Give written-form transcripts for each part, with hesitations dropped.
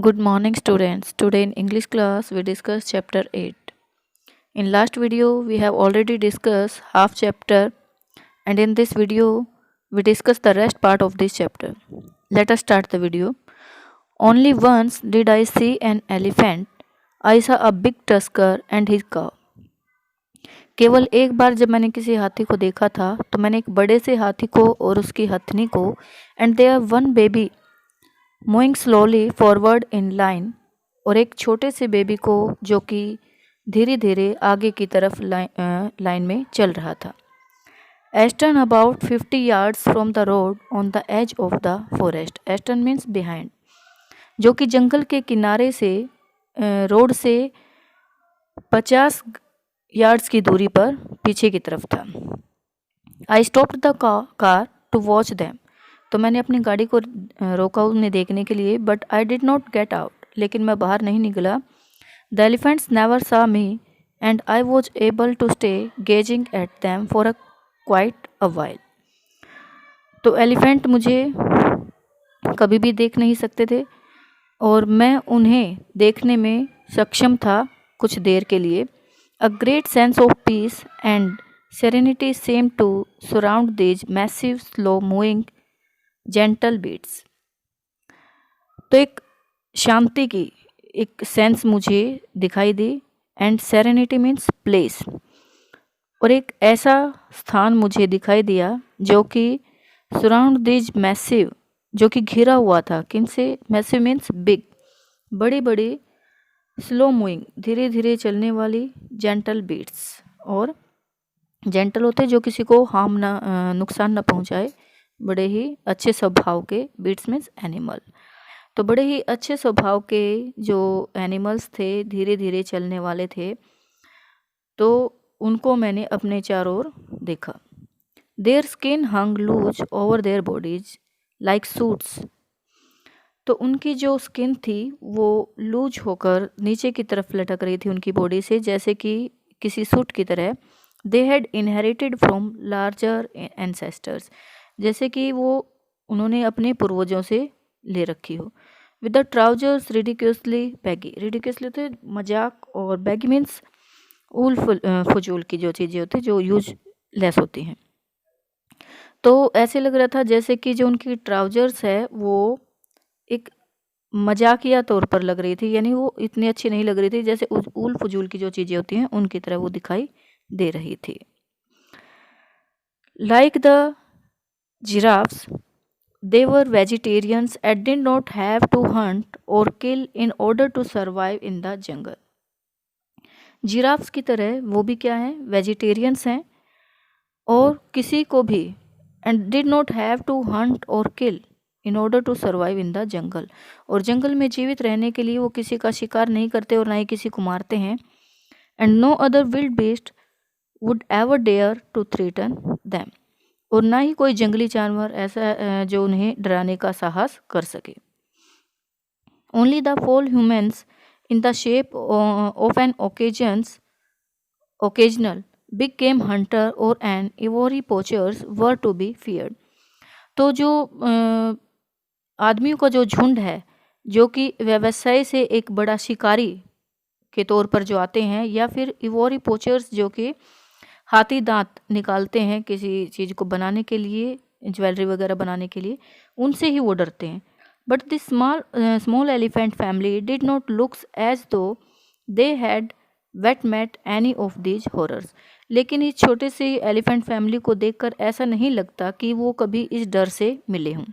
Good morning students. Today in English class we discuss chapter 8. In last video we have already discussed half chapter and in this video we discuss the rest part of this chapter. Let us start the video. Only once did I see an elephant. I saw a big tusker and his cow. केवल एक बार जब मैंने किसी हाथी को देखा था तो मैंने एक बड़े से हाथी को और उसकी हथनी को and their one baby moving slowly forward in line और एक छोटे से बेबी को जो कि धीरे धीरे आगे की तरफ लाइन में चल रहा था. Astern about 50 yards from the road on the edge of the forest. Astern means behind, जो कि जंगल के किनारे से रोड से 50 yards की दूरी पर पीछे की तरफ था. I stopped the car to watch them. तो मैंने अपनी गाड़ी को रोका उन्हें देखने के लिए. But I did not get out. लेकिन मैं बाहर नहीं निकला. The elephants never saw me and I was able to stay gazing at them for a quite a while. तो एलिफेंट मुझे कभी भी देख नहीं सकते थे और मैं उन्हें देखने में सक्षम था कुछ देर के लिए. A great sense of peace and serenity seem to surround these massive slow moving gentle beasts. तो एक शांति की एक सेंस मुझे दिखाई दी एंड सेरेनिटी मीन्स प्लेस, और एक ऐसा स्थान मुझे दिखाई दिया जो कि सराउंड दिज मैसिव, जो कि घिरा हुआ था. किन से? मैसिव मीन्स बिग, बड़ी बड़ी, स्लो मूविंग धीरे धीरे चलने वाली, जेंटल बीट्स. और जेंटल होते जो किसी को हार्म ना, नुकसान ना पहुंचाए, बड़े ही अच्छे स्वभाव के. Beasts means animal. तो बड़े ही अच्छे स्वभाव के जो एनिमल्स थे, धीरे धीरे चलने वाले थे, तो उनको मैंने अपने चारों ओर देखा. Their skin hung loose over their bodies like suits. तो उनकी जो स्किन थी वो लूज होकर नीचे की तरफ लटक रही थी उनकी बॉडी से, जैसे कि किसी सूट की तरह. They had inherited from larger ancestors. जैसे कि वो उन्होंने अपने पूर्वजों से ले रखी हो. With the trousers ridiculously baggy. Ridiculously होते मजाक, और बैगी मीन्स ऊल फजूल की जो चीज़ें होती जो यूजलेस होती हैं. तो ऐसे लग रहा था जैसे कि जो उनकी ट्राउजर्स है वो एक मजाकिया तौर पर लग रही थी, यानी वो इतनी अच्छी नहीं लग रही थी, जैसे ऊल फजूल की जो चीज़ें होती हैं उनकी तरह वो दिखाई दे रही थी. Like the giraffes, they were vegetarians and did not have to hunt or kill in order to survive in the jungle. Giraffes की तरह वो भी क्या हैं? वेजिटेरियंस हैं और किसी को भी and did not have to hunt or kill in order to survive in the jungle. और जंगल में जीवित रहने के लिए वो किसी का शिकार नहीं करते और ना ही किसी को मारते हैं. And no other wild beast would ever dare to threaten them. और ना ही कोई जंगली जानवर ऐसा जो उन्हें डराने का साहस कर सके. Only the fall humans in the shape of an occasional big game hunter or an ivory poachers were to be feared. तो जो आदमियों का जो झुंड है जो कि व्यवसाय से एक बड़ा शिकारी के तौर पर जो आते हैं, या फिर इवोरी पोचर्स जो कि हाथी दांत निकालते हैं किसी चीज़ को बनाने के लिए, ज्वेलरी वगैरह बनाने के लिए, उनसे ही वो डरते हैं. But this small elephant family did not looks as though they had ever met any of these horrors. लेकिन इस छोटे से एलिफेंट फैमिली को देखकर ऐसा नहीं लगता कि वो कभी इस डर से मिले हों.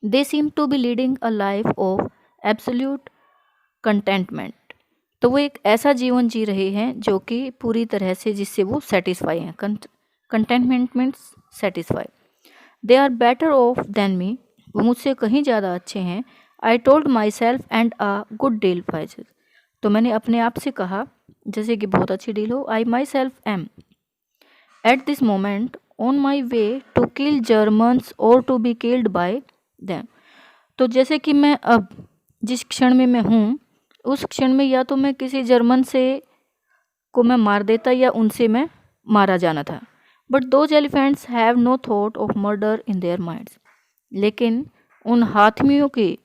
They seem to be leading a life of absolute contentment. तो वो एक ऐसा जीवन जी रहे हैं जो कि पूरी तरह से जिससे वो सेटिस्फाई हैं. Contentment means satisfy. They are better off than me. वो मुझसे कहीं ज़्यादा अच्छे हैं. I told myself and a good deal wise. तो मैंने अपने आप से कहा जैसे कि बहुत अच्छी डील हो. I myself am at this moment on my way to kill Germans और to be killed by them. तो जैसे कि मैं अब जिस क्षण में मैं हूँ उस क्षण में या तो मैं किसी जर्मन से को मैं मार देता या उनसे मैं मारा जाना था. But those elephants have no thought of murder in their minds. लेकिन उन हाथमियों की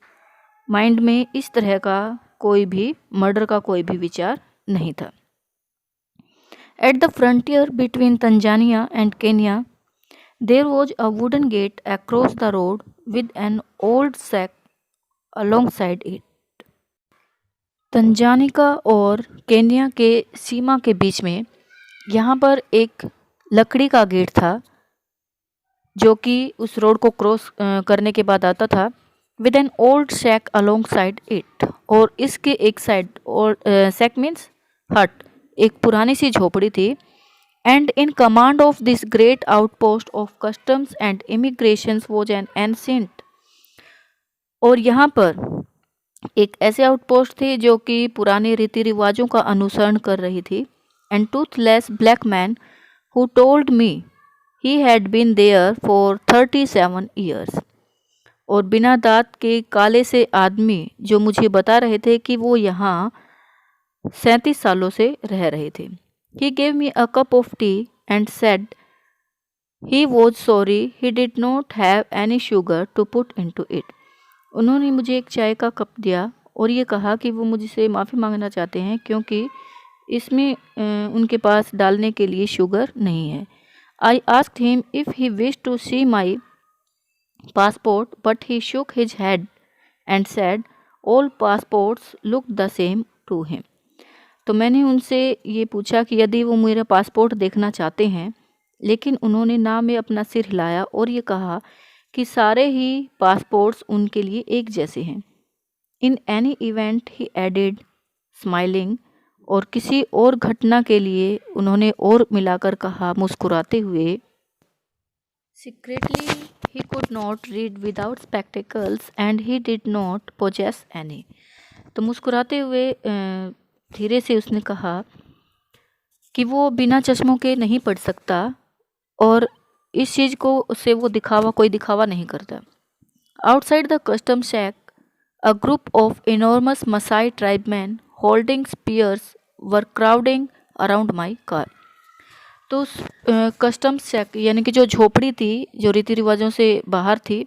माइंड में इस तरह का कोई भी मर्डर का कोई भी विचार नहीं था। At the frontier between Tanzania and Kenya there was a wooden gate across the road with an old sack alongside it. Tanganyika और केन्या के सीमा के बीच में यहाँ पर एक लकड़ी का गेट था जो कि उस रोड को क्रॉस करने के बाद आता था, with an old shack alongside it, और इसके एक साइड, और शैक मीन्स हट, एक पुरानी सी झोपड़ी थी। And in command of this great outpost of customs and immigration was an ancient, और यहाँ पर एक ऐसे आउटपोस्ट थी जो कि पुराने रीति रिवाजों का अनुसरण कर रही थी। And toothless black man who told me he had been there for 37 years, और बिना दांत के काले से आदमी जो मुझे बता रहे थे कि वो यहाँ 37 सालों से रह रहे थे। He gave me a cup of tea and said he was sorry he did not have any sugar to put into it. उन्होंने मुझे एक चाय का कप दिया और ये कहा कि वो मुझसे माफ़ी मांगना चाहते हैं क्योंकि इसमें उनके पास डालने के लिए शुगर नहीं है। I asked him if he wish to see my passport, but he shook his head and said all passports looked the same to him. तो मैंने उनसे ये पूछा कि यदि वो मेरा पासपोर्ट देखना चाहते हैं, लेकिन उन्होंने ना में अपना सिर हिलाया और ये कहा कि सारे ही पासपोर्ट्स उनके लिए एक जैसे हैं। In any event he ended smiling, और किसी और घटना के लिए उन्होंने और मिलाकर कहा मुस्कुराते हुए, Secretly, he could not read without spectacles and he did not possess any. तो मुस्कुराते हुए धीरे से उसने कहा कि वो बिना चश्मों के नहीं पढ़ सकता और इस चीज़ को उससे वो कोई दिखावा नहीं करता। Outside the custom shack a group of enormous Masai tribesmen holding spears were crowding around my car. तो उस कस्टम्स चेक यानी कि जो झोपड़ी थी जो रीति रिवाजों से बाहर थी,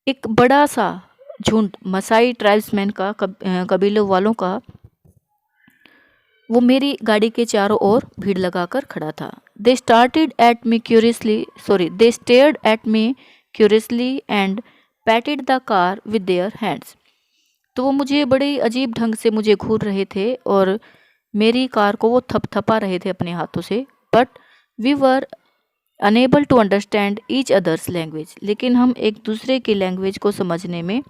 एक बड़ा सा झुंड मसाई ट्राइब्समैन का कबीलों वालों का वो मेरी गाड़ी के चारों ओर भीड़ लगाकर खड़ा था। They stared at me curiously and patted the car with their hands. तो वो मुझे बड़े अजीब ढंग से मुझे घूर रहे थे और मेरी कार को वो थपथपा रहे थे अपने हाथों से। But we were unable to understand each others language, लेकिन हम एक दूसरे की लैंग्वेज को समझने में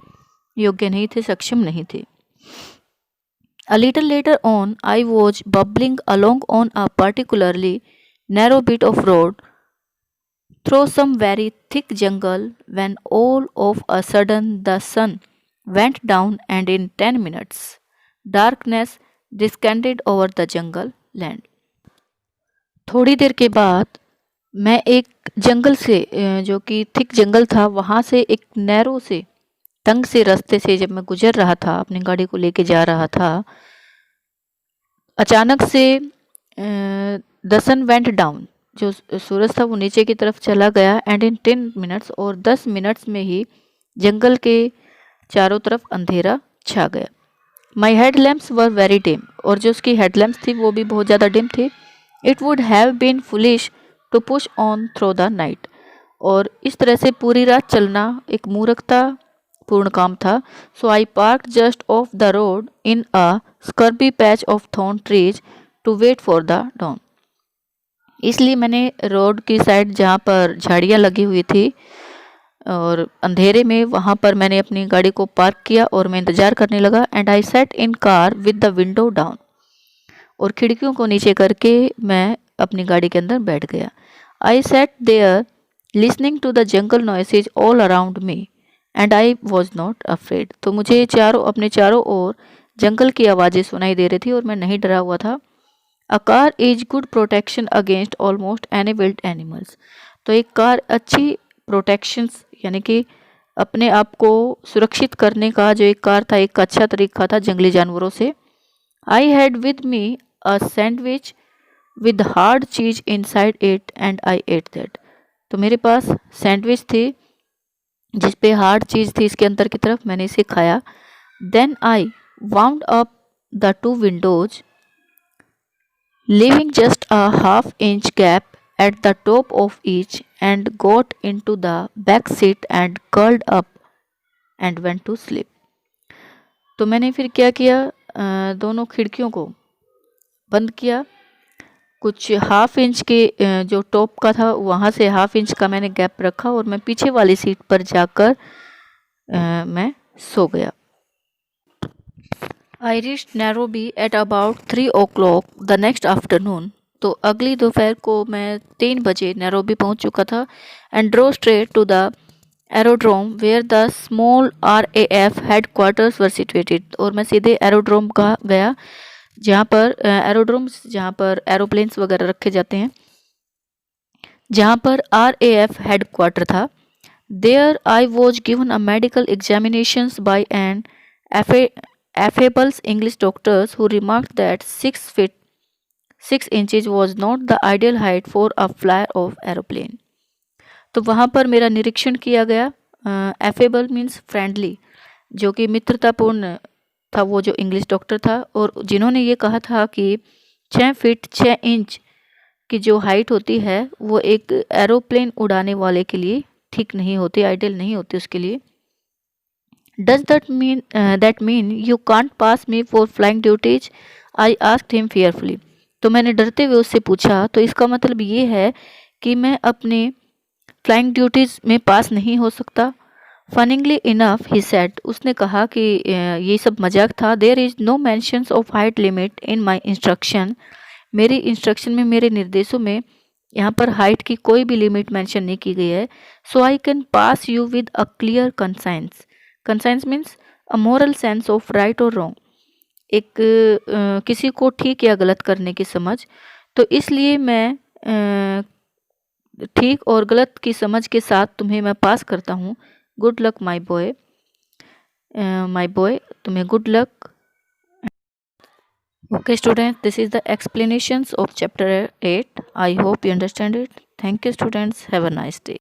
योग्य नहीं थे, सक्षम नहीं थे। A little later on I was bubbling along on a particularly narrow bit of road through some very thick jungle when all of a sudden the sun went down and in 10 minutes darkness descended over the jungle land. थोड़ी देर के बाद मैं एक जंगल से जो कि thick जंगल था वहाँ से एक नैरो से तंग से रास्ते से जब मैं गुजर रहा था, अपनी गाड़ी को लेके जा रहा था, अचानक से द सन वेंट डाउन, जो सूरज था वो नीचे की तरफ चला गया। एंड इन 10 minutes, और 10 मिनट्स में ही जंगल के चारों तरफ अंधेरा छा गया। My head lamps were very dim, और जो उसकी हेड लैम्प्स थी वो भी बहुत ज़्यादा डिम थी। It would have been foolish to push on through the night, और इस तरह से पूरी रात चलना एक मूर्खता पूर्ण काम था। So I park just off the road in a scrubby patch of thorn trees to wait for the dawn. इसलिए मैंने रोड की साइड जहाँ पर झाड़ियाँ लगी हुई थी और अंधेरे में, वहाँ पर मैंने अपनी गाड़ी को पार्क किया और मैं इंतज़ार करने लगा। And I set in car with the window down, और खिड़कियों को नीचे करके मैं अपनी गाड़ी के अंदर बैठ गया। I sat there listening to the jungle noises all around me and I was not afraid. तो मुझे अपने चारों ओर जंगल की आवाज़ें सुनाई दे रही थी और मैं नहीं डरा हुआ था। A car is good protection against almost any wild animals. तो एक कार अच्छी प्रोटेक्शंस यानी कि अपने आप को सुरक्षित करने का जो एक कार था, एक अच्छा तरीका था जंगली जानवरों से। I had with me a sandwich with hard cheese inside it and I ate that. तो मेरे पास सैंडविच थी जिस पे हार्ड चीज़ थी इसके अंदर की तरफ, मैंने इसे खाया। Then I wound up the 2 windows leaving just a half inch gap at the top of each and got into the back seat and curled up and went to sleep। तो मैंने फिर क्या किया, दोनों खिड़कियों को बंद किया। कुछ हाफ इंच के जो टॉप का था वहाँ से हाफ इंच का मैंने गैप रखा और मैं पीछे वाली सीट पर जाकर मैं सो गया। I reached Nairobi at about 3 o'clock the next afternoon. तो अगली दोपहर को मैं 3 बजे नैरोबी पहुंच चुका था। And drove straight to the aerodrome where the small RAF headquarters were situated. और मैं सीधे एरोड्रोम का गया जहाँ पर एरोड्रोम्स, जहाँ पर एरोप्लेन्स वगैरह रखे जाते हैं, जहाँ पर RAF हेड क्वार्टर था। There I was given a medical examinations by an affable English doctors who remarked that 6 feet 6 inches was not the ideal height for a flyer of aeroplane। तो वहाँ पर मेरा निरीक्षण किया गया। एफेबल मीन्स फ्रेंडली, जो कि मित्रतापूर्ण था वो जो इंग्लिश डॉक्टर था, और जिन्होंने ये कहा था कि 6 फीट 6 इंच की जो हाइट होती है वो एक एरोप्लेन उड़ाने वाले के लिए ठीक नहीं होती, आइडियल नहीं होती उसके लिए। Does that mean you can't pass me for flying duties? I asked him fearfully। तो मैंने डरते हुए उससे पूछा, तो इसका मतलब ये है कि मैं अपने फ्लाइंग ड्यूटीज़ में पास नहीं हो सकता। फनिंगली इनफ ही सेड, उसने कहा कि ये सब मजाक था। There is no mentions of height limit in my instruction. मेरी इंस्ट्रक्शन में, मेरे निर्देशों में यहाँ पर हाइट की कोई भी लिमिट मेंशन नहीं की गई है। So I can pass you with a clear conscience. Conscience means a moral sense of right और रॉन्ग, एक किसी को ठीक या गलत करने की समझ। तो इसलिए मैं ठीक और गलत की समझ के साथ तुम्हें मैं पास करता हूँ। गुड लक माय बॉय, तुम्हें good luck. Okay students, this is the explanations of chapter 8. I hope you understand it. Thank you students. Have a nice day.